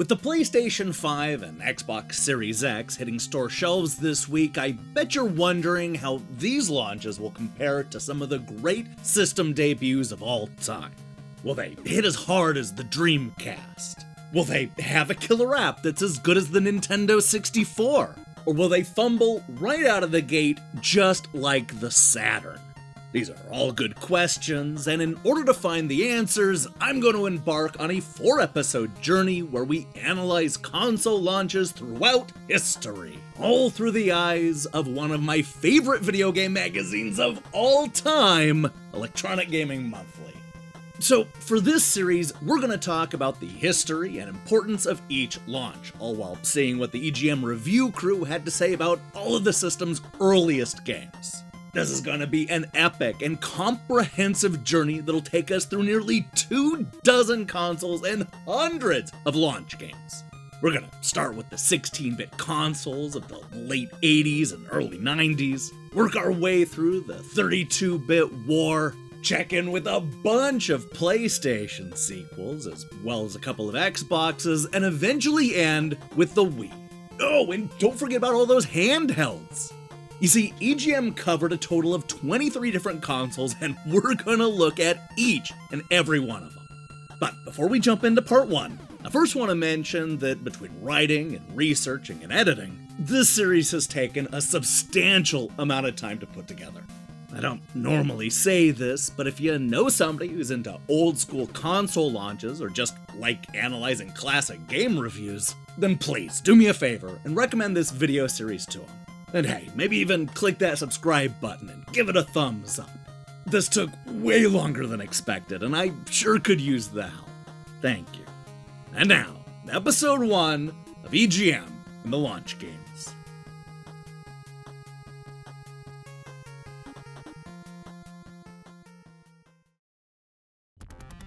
With the PlayStation 5 and Xbox Series X hitting store shelves this week, I bet you're wondering how these launches will compare to some of the great system debuts of all time. Will they hit as hard as the Dreamcast? Will they have a killer app that's as good as the Nintendo 64? Or will they fumble right out of the gate just like the Saturn? These are all good questions, and in order to find the answers, I'm going to embark on a 4-episode journey where we analyze console launches throughout history, all through the eyes of one of my favorite video game magazines of all time, Electronic Gaming Monthly. So, for this series, we're going to talk about the history and importance of each launch, all while seeing what the EGM review crew had to say about all of the system's earliest games. This is going to be an epic and comprehensive journey that'll take us through nearly 24 consoles and hundreds of launch games. We're going to start with the 16-bit consoles of the late 80s and early 90s, work our way through the 32-bit war, check in with a bunch of PlayStation sequels, as well as a couple of Xboxes, and eventually end with the Wii. Oh, and don't forget about all those handhelds! You see, EGM covered a total of 23 different consoles, and we're gonna look at each and every one of them. But before we jump into part 1, I first want to mention that between writing and researching and editing, this series has taken a substantial amount of time to put together. I don't normally say this, but if you know somebody who's into old school console launches or just like analyzing classic game reviews, then please do me a favor and recommend this video series to them. And hey, maybe even click that subscribe button and give it a thumbs up. This took way longer than expected, and I sure could use the help. Thank you. And now, episode 1 of EGM and the launch games.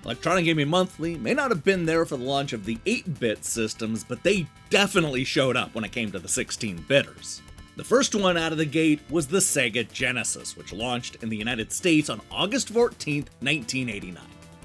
Electronic Gaming Monthly may not have been there for the launch of the 8-bit systems, but they definitely showed up when it came to the 16-bitters. The first one out of the gate was the Sega Genesis, which launched in the United States on August 14th, 1989.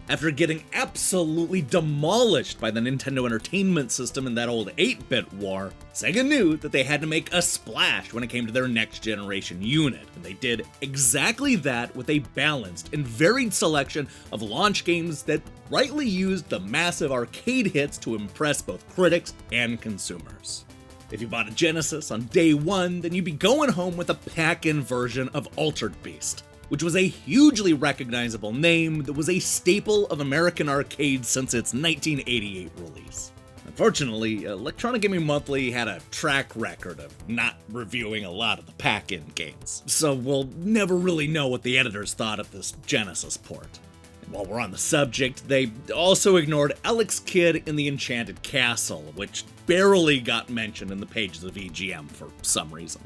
After getting absolutely demolished by the Nintendo Entertainment System in that old 8-bit war, Sega knew that they had to make a splash when it came to their next-generation unit, and they did exactly that with a balanced and varied selection of launch games that rightly used the massive arcade hits to impress both critics and consumers. If you bought a Genesis on day 1, then you'd be going home with a pack-in version of Altered Beast, which was a hugely recognizable name that was a staple of American arcades since its 1988 release. Unfortunately, Electronic Gaming Monthly had a track record of not reviewing a lot of the pack-in games, so we'll never really know what the editors thought of this Genesis port. While we're on the subject, they also ignored Alex Kidd in the Enchanted Castle, which barely got mentioned in the pages of EGM for some reason.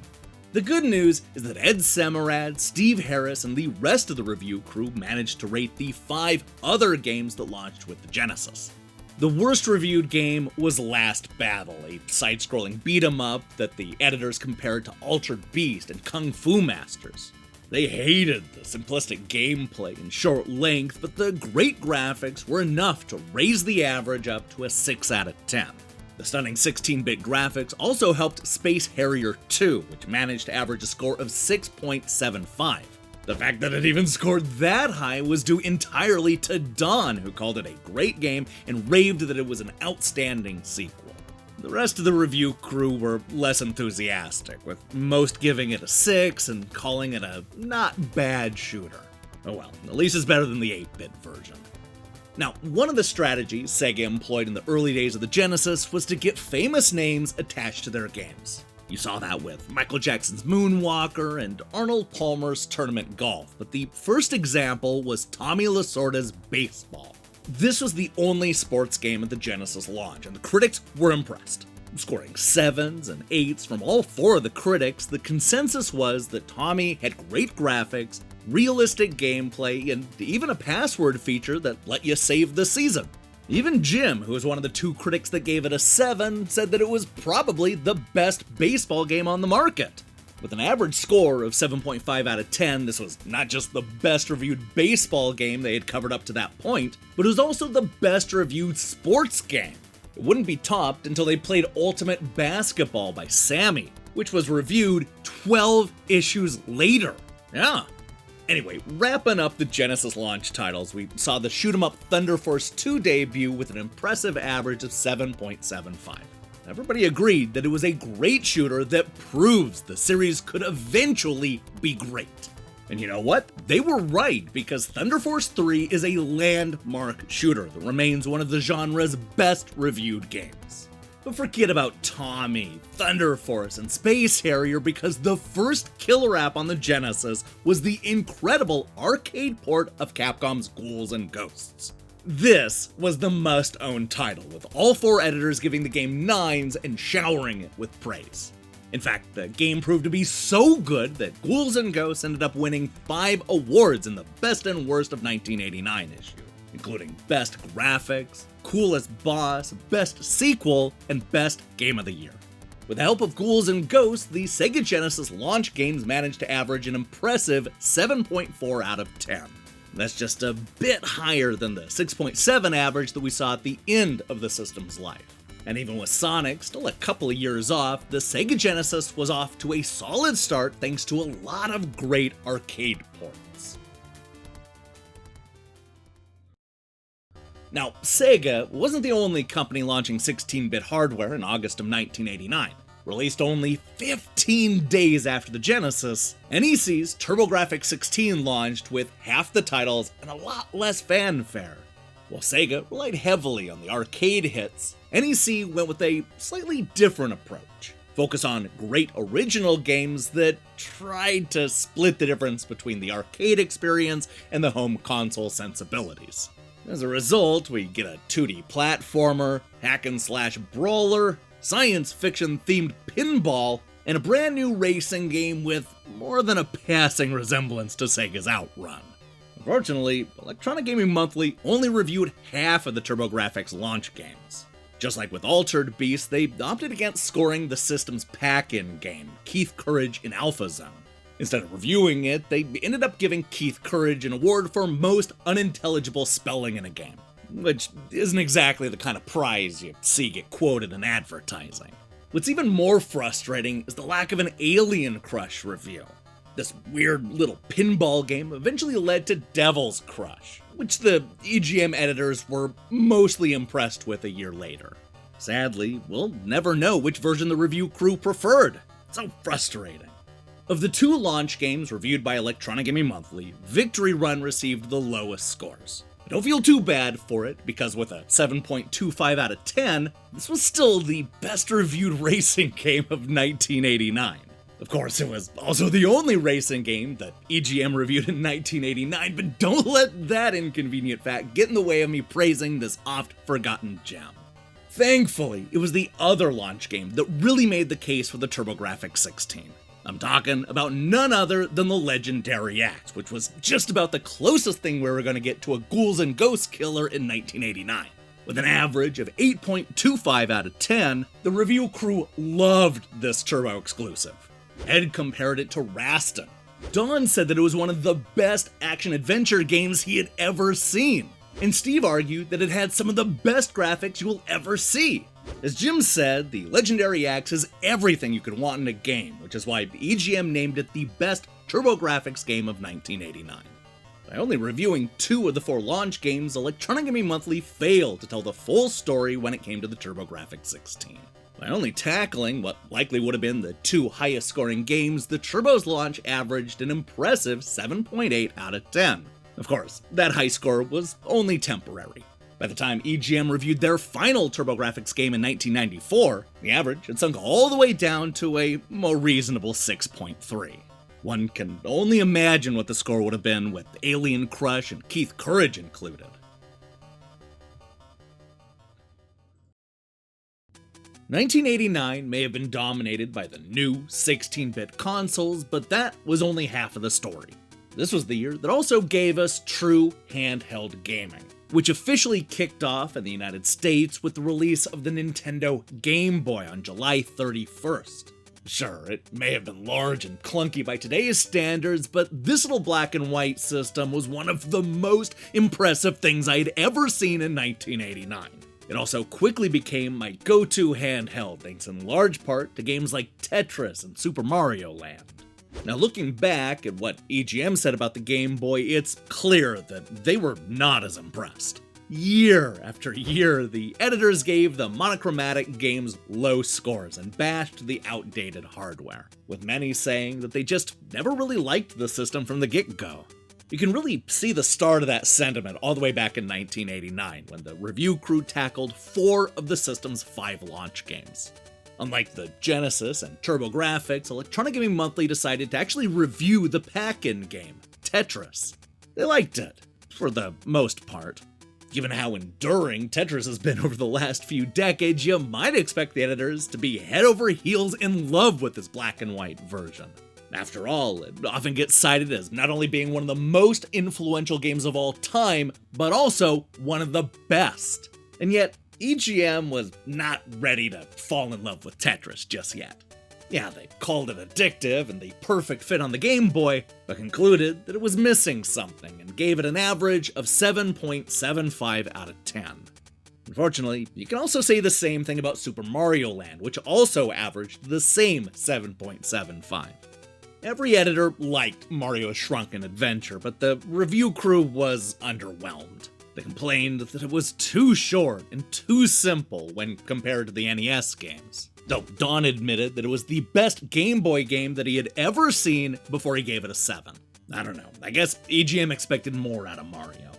The good news is that Ed Semerad, Steve Harris, and the rest of the review crew managed to rate the 5 other games that launched with the Genesis. The worst reviewed game was Last Battle, a side-scrolling beat-em-up that the editors compared to Altered Beast and Kung Fu Masters. They hated the simplistic gameplay and short length, but the great graphics were enough to raise the average up to a 6 out of 10. The stunning 16-bit graphics also helped Space Harrier 2, which managed to average a score of 6.75. The fact that it even scored that high was due entirely to Don, who called it a great game and raved that it was an outstanding sequel. The rest of the review crew were less enthusiastic, with most giving it a 6 and calling it a not bad shooter. Oh well, at least it's better than the 8-bit version. Now, one of the strategies Sega employed in the early days of the Genesis was to get famous names attached to their games. You saw that with Michael Jackson's Moonwalker and Arnold Palmer's Tournament Golf, but the first example was Tommy Lasorda's Baseball. This was the only sports game at the Genesis launch, and the critics were impressed. Scoring 7s and 8s from all 4 of the critics, the consensus was that Tommy had great graphics, realistic gameplay, and even a password feature that let you save the season. Even Jim, who was one of the 2 critics that gave it a 7, said that it was probably the best baseball game on the market. With an average score of 7.5 out of 10, this was not just the best reviewed baseball game they had covered up to that point, but it was also the best reviewed sports game. It wouldn't be topped until they played Ultimate Basketball by Sammy, which was reviewed 12 issues later. Yeah. Anyway, wrapping up the Genesis launch titles, we saw the shoot 'em up Thunder Force 2 debut with an impressive average of 7.75. Everybody agreed that it was a great shooter that proves the series could eventually be great. And you know what? They were right, because Thunder Force 3 is a landmark shooter that remains one of the genre's best reviewed games. But forget about Tommy, Thunder Force, and Space Harrier, because the first killer app on the Genesis was the incredible arcade port of Capcom's Ghouls and Ghosts. This was the must-own title, with all 4 editors giving the game 9s and showering it with praise. In fact, the game proved to be so good that Ghouls and Ghosts ended up winning 5 awards in the Best and Worst of 1989 issue, including Best Graphics, Coolest Boss, Best Sequel, and Best Game of the Year. With the help of Ghouls and Ghosts, the Sega Genesis launch games managed to average an impressive 7.4 out of 10. That's just a bit higher than the 6.7 average that we saw at the end of the system's life. And even with Sonic still a couple of years off, the Sega Genesis was off to a solid start thanks to a lot of great arcade ports. Now, Sega wasn't the only company launching 16-bit hardware in August of 1989. Released only 15 days after the Genesis, NEC's TurboGrafx-16 launched with half the titles and a lot less fanfare. While Sega relied heavily on the arcade hits, NEC went with a slightly different approach. Focus on great original games that tried to split the difference between the arcade experience and the home console sensibilities. As a result, we get a 2D platformer, hack-and-slash brawler, science fiction themed pinball, and a brand new racing game with more than a passing resemblance to Sega's Outrun. Unfortunately, Electronic Gaming Monthly only reviewed half of the TurboGrafx launch games. Just like with Altered Beast, they opted against scoring the system's pack-in game, Keith Courage in Alpha Zone. Instead of reviewing it, they ended up giving Keith Courage an award for most unintelligible spelling in a game, which isn't exactly the kind of prize you see get quoted in advertising. What's even more frustrating is the lack of an Alien Crush review. This weird little pinball game eventually led to Devil's Crush, which the EGM editors were mostly impressed with a year later. Sadly, we'll never know which version the review crew preferred. So frustrating. Of the 2 launch games reviewed by Electronic Gaming Monthly, Victory Run received the lowest scores. Don't feel too bad for it, because with a 7.25 out of 10, this was still the best reviewed racing game of 1989. Of course, it was also the only racing game that EGM reviewed in 1989, but don't let that inconvenient fact get in the way of me praising this oft-forgotten gem. Thankfully, it was the other launch game that really made the case for the TurboGrafx-16. I'm talking about none other than the legendary Axe, which was just about the closest thing we were going to get to a Ghouls and Ghosts killer in 1989. With an average of 8.25 out of 10, the review crew loved this Turbo exclusive. Ed compared it to Raston. Don said that it was one of the best action-adventure games he had ever seen. And Steve argued that it had some of the best graphics you will ever see. As Jim said, the legendary Axe is everything you could want in a game, which is why EGM named it the best TurboGrafx game of 1989. By only reviewing 2 of the 4 launch games, Electronic Gaming Monthly failed to tell the full story when it came to the TurboGrafx-16. By only tackling what likely would have been the 2 highest scoring games, the Turbo's launch averaged an impressive 7.8 out of 10. Of course, that high score was only temporary. By the time EGM reviewed their final TurboGrafx game in 1994, the average had sunk all the way down to a more reasonable 6.3. One can only imagine what the score would have been with Alien Crush and Keith Courage included. 1989 may have been dominated by the new 16-bit consoles, but that was only half of the story. This was the year that also gave us true handheld gaming, which officially kicked off in the United States with the release of the Nintendo Game Boy on July 31st. Sure, it may have been large and clunky by today's standards, but this little black and white system was one of the most impressive things I had ever seen in 1989. It also quickly became my go-to handheld, thanks in large part to games like Tetris and Super Mario Land. Now, looking back at what EGM said about the Game Boy, it's clear that they were not as impressed. Year after year, the editors gave the monochromatic games low scores and bashed the outdated hardware, with many saying that they just never really liked the system from the get-go. You can really see the start of that sentiment all the way back in 1989, when the review crew tackled 4 of the system's 5 launch games. Unlike the Genesis and TurboGrafx, Electronic Gaming Monthly decided to actually review the pack-in game, Tetris. They liked it, for the most part. Given how enduring Tetris has been over the last few decades, you might expect the editors to be head over heels in love with this black and white version. After all, it often gets cited as not only being one of the most influential games of all time, but also one of the best. And yet, EGM was not ready to fall in love with Tetris just yet. Yeah, they called it addictive and the perfect fit on the Game Boy, but concluded that it was missing something and gave it an average of 7.75 out of 10. Unfortunately, you can also say the same thing about Super Mario Land, which also averaged the same 7.75. Every editor liked Mario's Shrunken Adventure, but the review crew was underwhelmed. They complained that it was too short and too simple when compared to the NES games. Though Don admitted that it was the best Game Boy game that he had ever seen before he gave it a 7. I don't know, I guess EGM expected more out of Mario.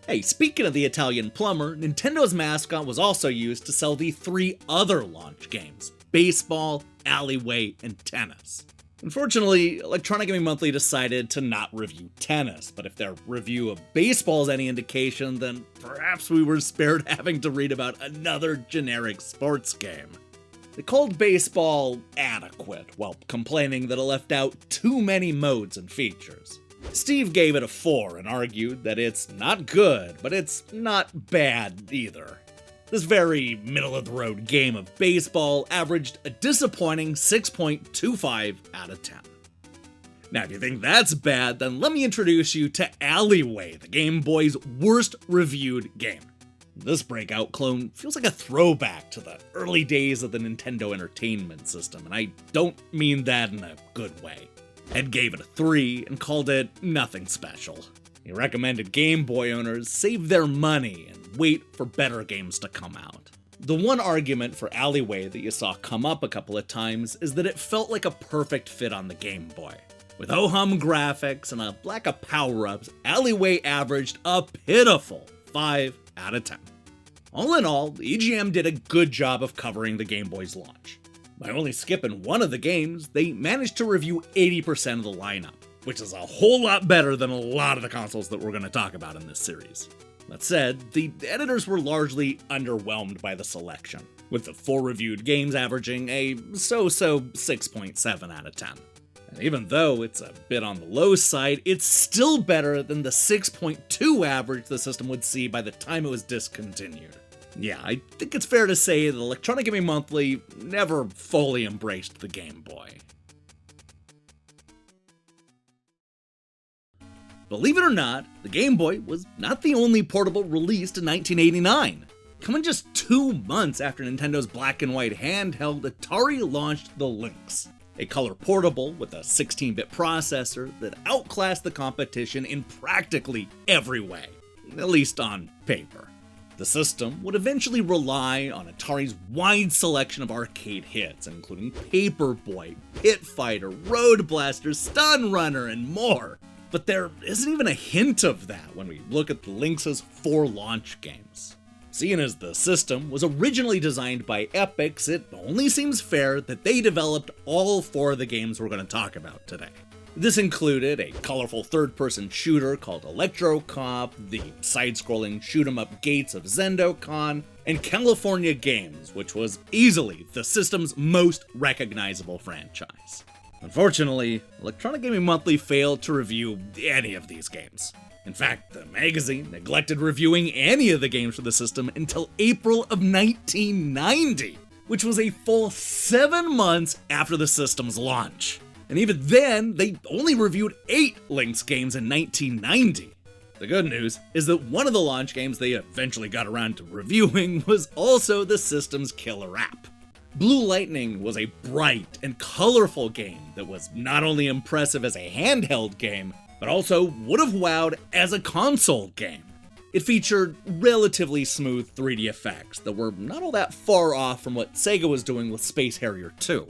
Hey, speaking of the Italian plumber, Nintendo's mascot was also used to sell the 3 other launch games: Baseball, Alleyway, and Tennis. Unfortunately, Electronic Gaming Monthly decided to not review Tennis, but if their review of Baseball is any indication, then perhaps we were spared having to read about another generic sports game. They called Baseball adequate, while complaining that it left out too many modes and features. Steve gave it a 4 and argued that it's not good, but it's not bad either. This very middle-of-the-road game of baseball averaged a disappointing 6.25 out of 10. Now, if you think that's bad, then let me introduce you to Alleyway, the Game Boy's worst reviewed game. This breakout clone feels like a throwback to the early days of the Nintendo Entertainment System, and I don't mean that in a good way. Ed gave it a 3 and called it nothing special. He recommended Game Boy owners save their money and wait for better games to come out. The one argument for Alleyway that you saw come up a couple of times is that it felt like a perfect fit on the Game Boy. With ho-hum graphics and a lack of power-ups, Alleyway averaged a pitiful 5 out of 10. All in all, EGM did a good job of covering the Game Boy's launch. By only skipping one of the games, they managed to review 80% of the lineup, which is a whole lot better than a lot of the consoles that we're going to talk about in this series. That said, the editors were largely underwhelmed by the selection, with the 4 reviewed games averaging a so-so 6.7 out of 10. And even though it's a bit on the low side, it's still better than the 6.2 average the system would see by the time it was discontinued. Yeah, I think it's fair to say that Electronic Gaming Monthly never fully embraced the Game Boy. Believe it or not, the Game Boy was not the only portable released in 1989. Coming just 2 months after Nintendo's black and white handheld, Atari launched the Lynx, a color portable with a 16-bit processor that outclassed the competition in practically every way, at least on paper. The system would eventually rely on Atari's wide selection of arcade hits, including Paperboy, Pit Fighter, Road Blaster, Stun Runner, and more. But there isn't even a hint of that when we look at the Lynx's 4 launch games. Seeing as the system was originally designed by Epix, it only seems fair that they developed all 4 of the games we're going to talk about today. This included a colorful third-person shooter called Electro Cop, the side-scrolling shoot-'em-up Gates of Zendokon, and California Games, which was easily the system's most recognizable franchise. Unfortunately, Electronic Gaming Monthly failed to review any of these games. In fact, the magazine neglected reviewing any of the games for the system until April of 1990, which was a full 7 months after the system's launch. And even then, they only reviewed 8 Lynx games in 1990. The good news is that one of the launch games they eventually got around to reviewing was also the system's killer app. Blue Lightning was a bright and colorful game that was not only impressive as a handheld game, but also would have wowed as a console game. It featured relatively smooth 3D effects that were not all that far off from what Sega was doing with Space Harrier 2.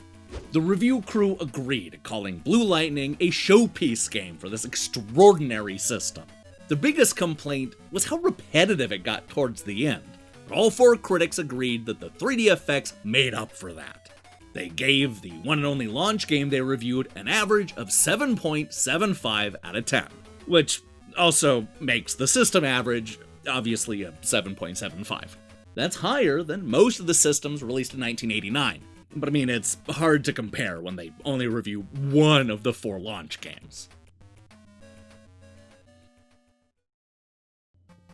The review crew agreed, calling Blue Lightning a showpiece game for this extraordinary system. The biggest complaint was how repetitive it got towards the end, but all 4 critics agreed that the 3D effects made up for that. They gave the one and only launch game they reviewed an average of 7.75 out of 10, which also makes the system average obviously a 7.75. That's higher than most of the systems released in 1989, but I mean, it's hard to compare when they only review one of the 4 launch games.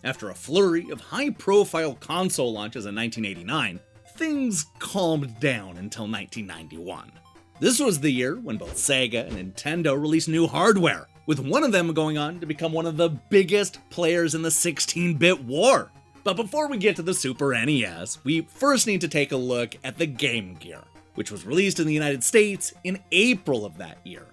After a flurry of high-profile console launches in 1989, things calmed down until 1991. This was the year when both Sega and Nintendo released new hardware, with one of them going on to become one of the biggest players in the 16-bit war. But before we get to the Super NES, we first need to take a look at the Game Gear, which was released in the United States in April of that year.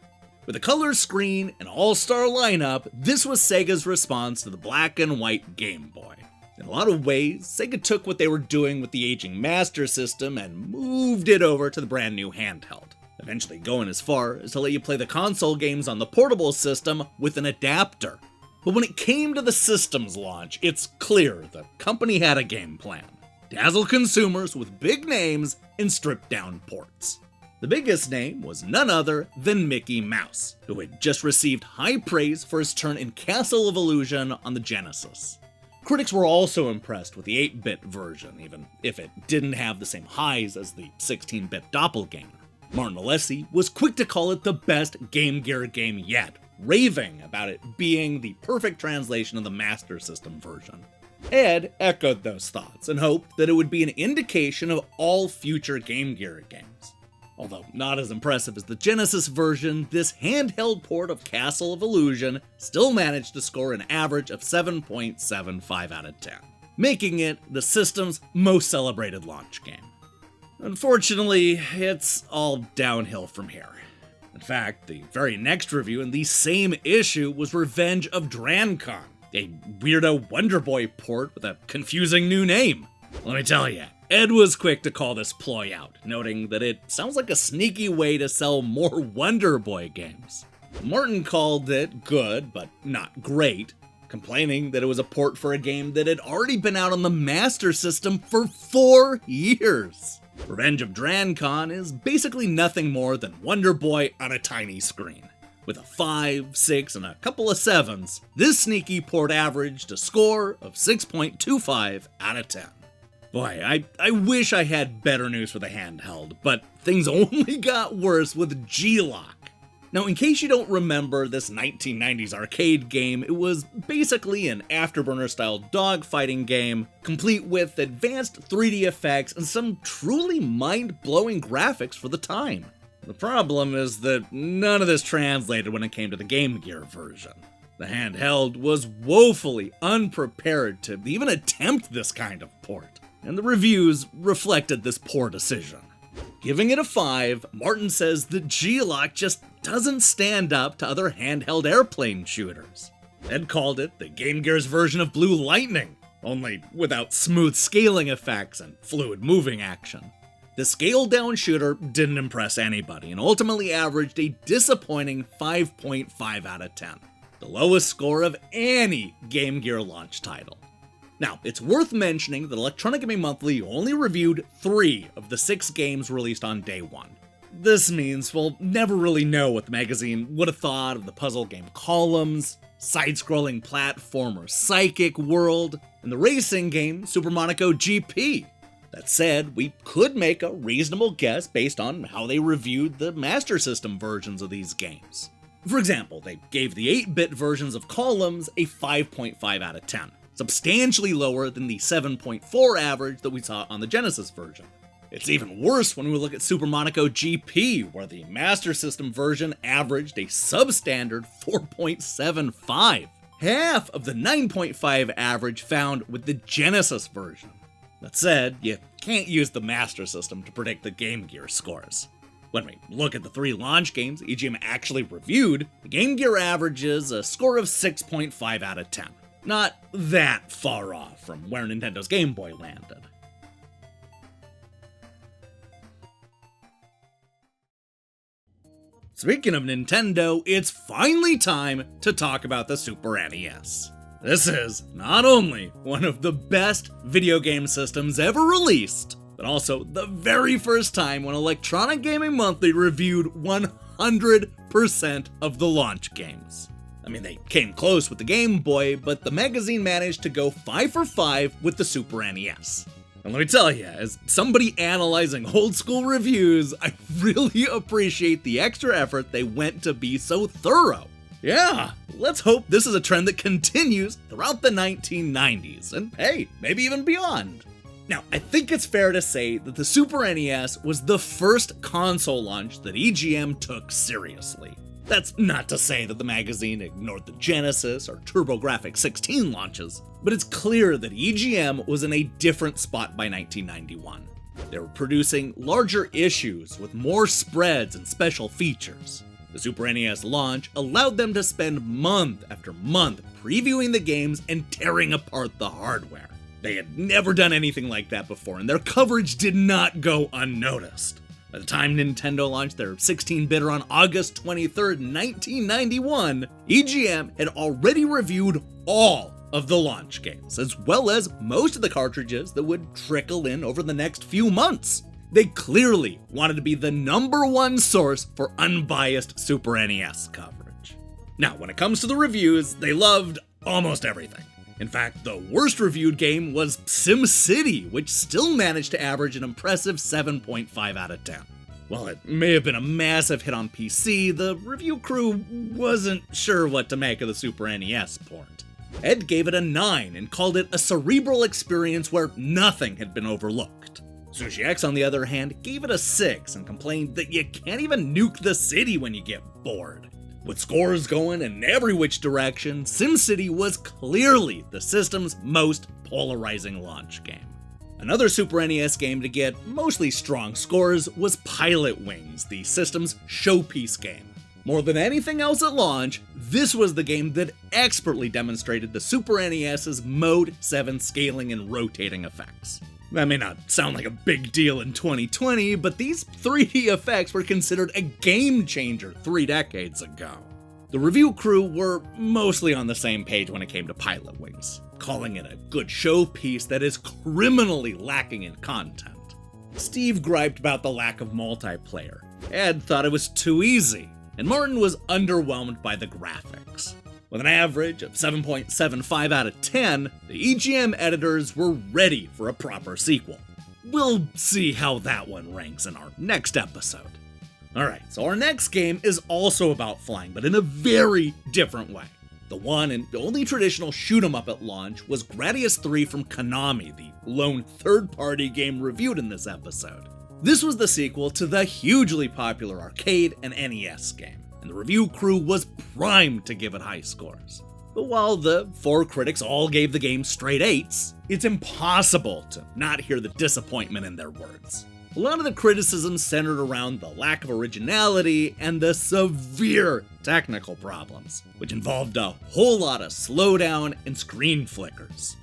With a color screen and all-star lineup, this was Sega's response to the black and white Game Boy. In a lot of ways, Sega took what they were doing with the aging Master System and moved it over to the brand new handheld, eventually going as far as to let you play the console games on the portable system with an adapter. But when it came to the system's launch, it's clear the company had a game plan: dazzle consumers with big names and stripped-down ports. The biggest name was none other than Mickey Mouse, who had just received high praise for his turn in Castle of Illusion on the Genesis. Critics were also impressed with the 8-bit version, even if it didn't have the same highs as the 16-bit doppelganger. Martin Alessi was quick to call it the best Game Gear game yet, raving about it being the perfect translation of the Master System version. Ed echoed those thoughts and hoped that it would be an indication of all future Game Gear games. Although not as impressive as the Genesis version, this handheld port of Castle of Illusion still managed to score an average of 7.75 out of 10, making it the system's most celebrated launch game. Unfortunately, it's all downhill from here. In fact, the very next review in the same issue was Revenge of Drancon, a weirdo Wonder Boy port with a confusing new name. Let me tell you, Ed was quick to call this ploy out, noting that it sounds like a sneaky way to sell more Wonder Boy games. Martin called it good, but not great, complaining that it was a port for a game that had already been out on the Master System for 4 years. Revenge of Drancon is basically nothing more than Wonder Boy on a tiny screen. With a 5, 6, and a couple of 7s, this sneaky port averaged a score of 6.25 out of 10. Boy, I wish I had better news for the handheld, but things only got worse with G-Lock. Now, in case you don't remember this 1990s arcade game, it was basically an Afterburner-style dogfighting game, complete with advanced 3D effects and some truly mind-blowing graphics for the time. The problem is that none of this translated when it came to the Game Gear version. The handheld was woefully unprepared to even attempt this kind of port, and the reviews reflected this poor decision. Giving it a 5, Martin says that G-Lock just doesn't stand up to other handheld airplane shooters. Ed called it the Game Gear's version of Blue Lightning, only without smooth scaling effects and fluid moving action. The scaled-down shooter didn't impress anybody and ultimately averaged a disappointing 5.5 out of 10, the lowest score of any Game Gear launch title. Now, it's worth mentioning that Electronic Gaming Monthly only reviewed 3 of the 6 games released on day 1. This means we'll never really know what the magazine would have thought of the puzzle game Columns, side-scrolling platformer Psychic World, and the racing game Super Monaco GP. That said, we could make a reasonable guess based on how they reviewed the Master System versions of these games. For example, they gave the 8-bit versions of Columns a 5.5 out of 10. Substantially lower than the 7.4 average that we saw on the Genesis version. It's even worse when we look at Super Monaco GP, where the Master System version averaged a substandard 4.75. half of the 9.5 average found with the Genesis version. That said, you can't use the Master System to predict the Game Gear scores. When we look at the 3 launch games EGM actually reviewed, the Game Gear averages a score of 6.5 out of 10. Not that far off from where Nintendo's Game Boy landed. Speaking of Nintendo, it's finally time to talk about the Super NES. This is not only one of the best video game systems ever released, but also the very first time when Electronic Gaming Monthly reviewed 100% of the launch games. I mean, they came close with the Game Boy, but the magazine managed to go 5 for 5 with the Super NES. And let me tell you, as somebody analyzing old school reviews, I really appreciate the extra effort they went to be so thorough. Yeah, let's hope this is a trend that continues throughout the 1990s, and hey, maybe even beyond. Now, I think it's fair to say that the Super NES was the first console launch that EGM took seriously. That's not to say that the magazine ignored the Genesis or TurboGrafx-16 launches, but it's clear that EGM was in a different spot by 1991. They were producing larger issues with more spreads and special features. The Super NES launch allowed them to spend month after month previewing the games and tearing apart the hardware. They had never done anything like that before, and their coverage did not go unnoticed. By the time Nintendo launched their 16-bitter on August 23rd, 1991, EGM had already reviewed all of the launch games, as well as most of the cartridges that would trickle in over the next few months. They clearly wanted to be the #1 source for unbiased Super NES coverage. Now, when it comes to the reviews, they loved almost everything. In fact, the worst reviewed game was SimCity, which still managed to average an impressive 7.5 out of 10. While it may have been a massive hit on PC, the review crew wasn't sure what to make of the Super NES port. Ed gave it a 9 and called it a cerebral experience where nothing had been overlooked. Sushi X, on the other hand, gave it a 6 and complained that you can't even nuke the city when you get bored. With scores going in every which direction, SimCity was clearly the system's most polarizing launch game. Another Super NES game to get mostly strong scores was Pilot Wings, the system's showpiece game. More than anything else at launch, this was the game that expertly demonstrated the Super NES's Mode 7 scaling and rotating effects. That may not sound like a big deal in 2020, but these 3D effects were considered a game changer 3 decades ago. The review crew were mostly on the same page when it came to Pilot Wings, calling it a good showpiece that is criminally lacking in content. Steve griped about the lack of multiplayer, Ed thought it was too easy, and Martin was underwhelmed by the graphics. With an average of 7.75 out of 10, the EGM editors were ready for a proper sequel. We'll see how that one ranks in our next episode. Alright, so our next game is also about flying, but in a very different way. The one and only traditional shoot-'em-up at launch was Gradius 3 from Konami, the lone third-party game reviewed in this episode. This was the sequel to the hugely popular arcade and NES game, and the review crew was primed to give it high scores. But while the 4 critics all gave the game straight 8s, it's impossible to not hear the disappointment in their words. A lot of the criticism centered around the lack of originality and the severe technical problems, which involved a whole lot of slowdown and screen flickers.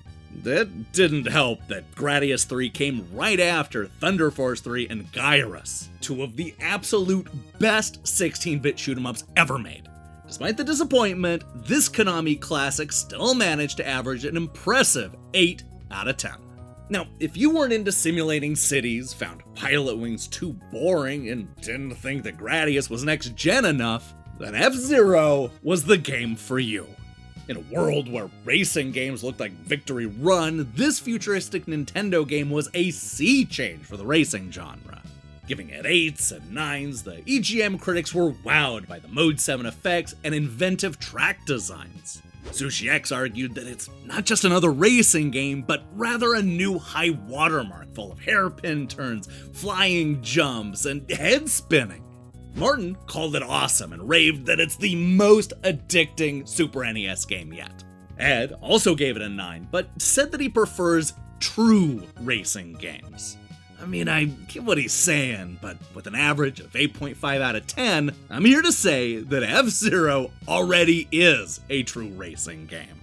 That didn't help that Gradius 3 came right after Thunder Force 3 and Gyruss, 2 of the absolute best 16-bit shoot-'em-ups ever made. Despite the disappointment, this Konami classic still managed to average an impressive 8 out of 10. Now, if you weren't into simulating cities, found Pilot Wings too boring, and didn't think that Gradius was next-gen enough, then F-Zero was the game for you. In a world where racing games looked like Victory Run, this futuristic Nintendo game was a sea change for the racing genre. Giving it 8s and 9s, the EGM critics were wowed by the Mode 7 effects and inventive track designs. Sushi X argued that it's not just another racing game, but rather a new high watermark full of hairpin turns, flying jumps, and head spinning. Martin called it awesome and raved that it's the most addicting Super NES game yet. Ed also gave it a 9, but said that he prefers true racing games. I mean, I get what he's saying, but with an average of 8.5 out of 10, I'm here to say that F-Zero already is a true racing game.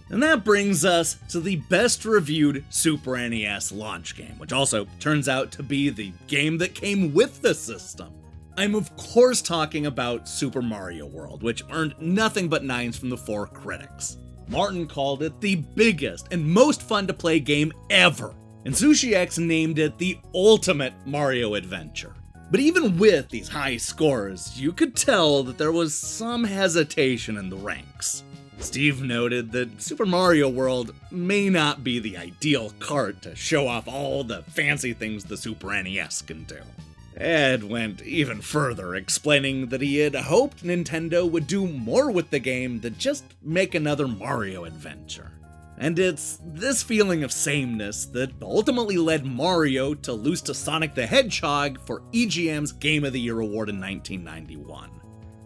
And that brings us to the best reviewed Super NES launch game, which also turns out to be the game that came with the system. I'm of course talking about Super Mario World, which earned nothing but 9s from the 4 critics. Martin called it the biggest and most fun to play game ever, and SushiX named it the ultimate Mario adventure. But even with these high scores, you could tell that there was some hesitation in the ranks. Steve noted that Super Mario World may not be the ideal cart to show off all the fancy things the Super NES can do. Ed went even further, explaining that he had hoped Nintendo would do more with the game than just make another Mario adventure. And it's this feeling of sameness that ultimately led Mario to lose to Sonic the Hedgehog for EGM's Game of the Year award in 1991.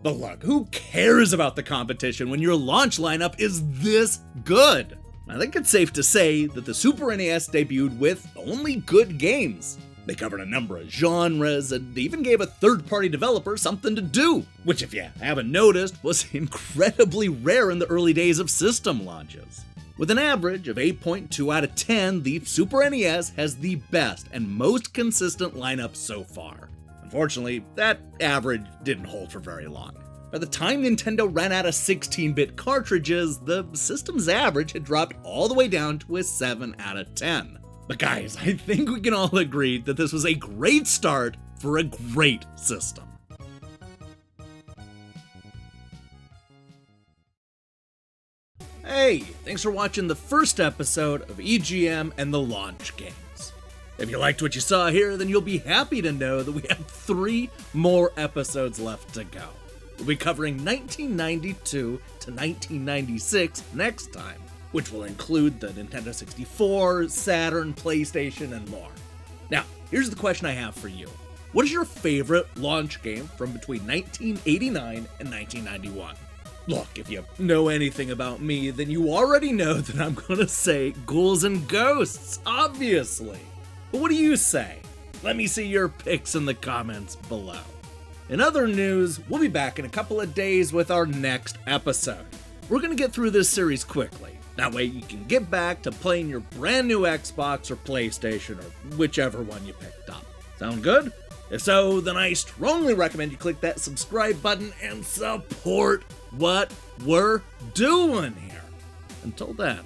But look, who cares about the competition when your launch lineup is this good? I think it's safe to say that the Super NES debuted with only good games. They covered a number of genres and even gave a third-party developer something to do, which if you haven't noticed was incredibly rare in the early days of system launches. With an average of 8.2 out of 10, the Super NES has the best and most consistent lineup so far. Unfortunately, that average didn't hold for very long. By the time Nintendo ran out of 16-bit cartridges, the system's average had dropped all the way down to a 7 out of 10. But guys, I think we can all agree that this was a great start for a great system. Hey, thanks for watching the first episode of EGM and the launch games. If you liked what you saw here, then you'll be happy to know that we have 3 more episodes left to go. We'll be covering 1992 to 1996 next time, which will include the Nintendo 64, Saturn, PlayStation, and more. Now, here's the question I have for you. What is your favorite launch game from between 1989 and 1991? Look, if you know anything about me, then you already know that I'm gonna say Ghouls and Ghosts, obviously. But what do you say? Let me see your picks in the comments below. In other news, we'll be back in a couple of days with our next episode. We're gonna get through this series quickly. That way you can get back to playing your brand new Xbox or PlayStation or whichever one you picked up. Sound good? If so, then I strongly recommend you click that subscribe button and support what we're doing here. Until then.